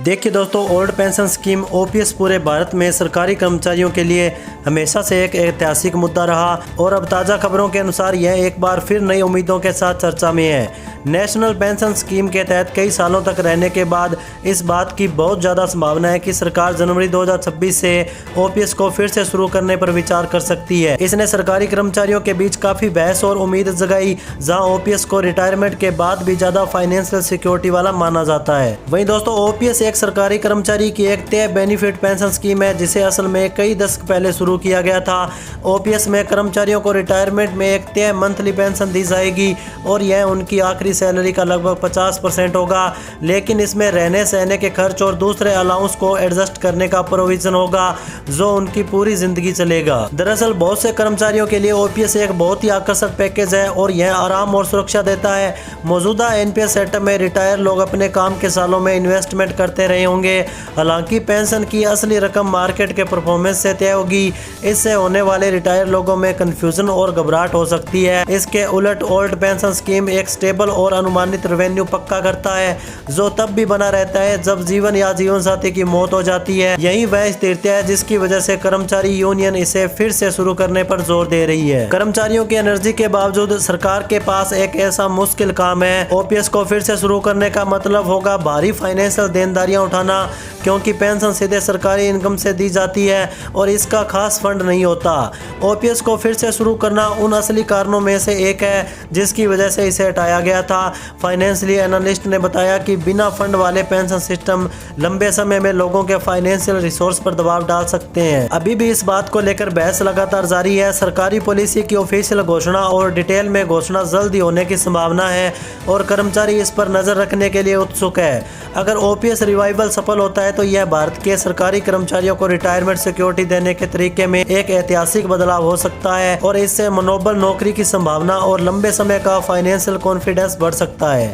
देखिए दोस्तों, old pension scheme OPS पूरे भारत में सरकारी कर्मचारियों के लिए हमेशा से एक ऐतिहासिक मुद्दा रहा और अब ताज़ा खबरों के अनुसार यह एक बार फिर नई उम्मीदों के साथ चर्चा में है। नेशनल पेंशन स्कीम के तहत कई सालों तक रहने के बाद इस बात की बहुत ज़्यादा संभावना है कि सरकार जनवरी 2026 से ओपीएस को फिर से शुरू करने पर विचार कर सकती है। इसने सरकारी कर्मचारियों के बीच काफ़ी बहस और उम्मीद जगाई, जहां ओपीएस को रिटायरमेंट के बाद भी ज़्यादा फाइनेंशियल सिक्योरिटी वाला माना जाता है। वहीं दोस्तों, ओपीएस एक सरकारी कर्मचारी की एक तय बेनिफिट पेंशन स्कीम है जिसे असल में कई दशक पहले शुरू किया गया था। ओपीएस में कर्मचारियों को रिटायरमेंट में एक तय मंथली पेंशन दी जाएगी और यह उनकी आखिरी सैलरी का लगभग 50% होगा, लेकिन इसमें रहने सहने के खर्च और दूसरे अलाउंस को एडजस्ट करने का प्रोविजन होगा जो उनकी पूरी जिंदगी चलेगा। दरअसल बहुत से कर्मचारियों के लिए ओपीएस एक बहुत ही आकर्षक पैकेज है और यह आराम और सुरक्षा देता है। मौजूदा एनपीएस सेटअप में रिटायर लोग अपने काम के सालों में इन्वेस्टमेंट करते रहे होंगे। हालांकि पेंशन की असली रकम मार्केट के परफॉर्मेंस से तय होगी। इससे होने वाले रिटायर लोगों में कंफ्यूजन और घबराहट हो सकती है। इसके उलट ओल्ड पेंशन स्कीम एक स्टेबल और अनुमानित रेवेन्यू पक्का करता है जो तब भी बना रहता है जब जीवन या जीवन साथी की मौत हो जाती है। यही वह स्थिरता है जिसकी वजह से कर्मचारी यूनियन इसे फिर से शुरू करने पर जोर दे रही है। कर्मचारियों की एनर्जी के बावजूद सरकार के पास एक ऐसा मुश्किल काम है। ओपीएस को फिर से शुरू करने का मतलब होगा भारी फाइनेंशियल देनदारियां उठाना, क्योंकि पेंशन सीधे सरकारी इनकम से दी जाती है और इसका खास फंड नहीं होता। ओपीएस को फिर से शुरू करना उन असली कारणों में से एक है जिसकी वजह से इसे हटाया गया था। फाइनेंशियल एनालिस्ट ने बताया कि बिना फंड वाले पेंशन सिस्टम लंबे समय में लोगों के फाइनेंशियल रिसोर्स पर दबाव डाल सकते हैं। अभी भी इस बात को लेकर बहस लगातार जारी है। सरकारी पॉलिसी की ऑफिशियल घोषणा और डिटेल में घोषणा जल्दी होने की संभावना है और कर्मचारी इस पर नजर रखने के लिए उत्सुक है। अगर ओपीएस रिवाइवल सफल होता है तो यह भारत के सरकारी कर्मचारियों को रिटायरमेंट सिक्योरिटी देने के तरीके में एक ऐतिहासिक बदलाव हो सकता है और इससे मनोबल, नौकरी की संभावना और लंबे समय का फाइनेंशियल कॉन्फिडेंस बढ़ सकता है।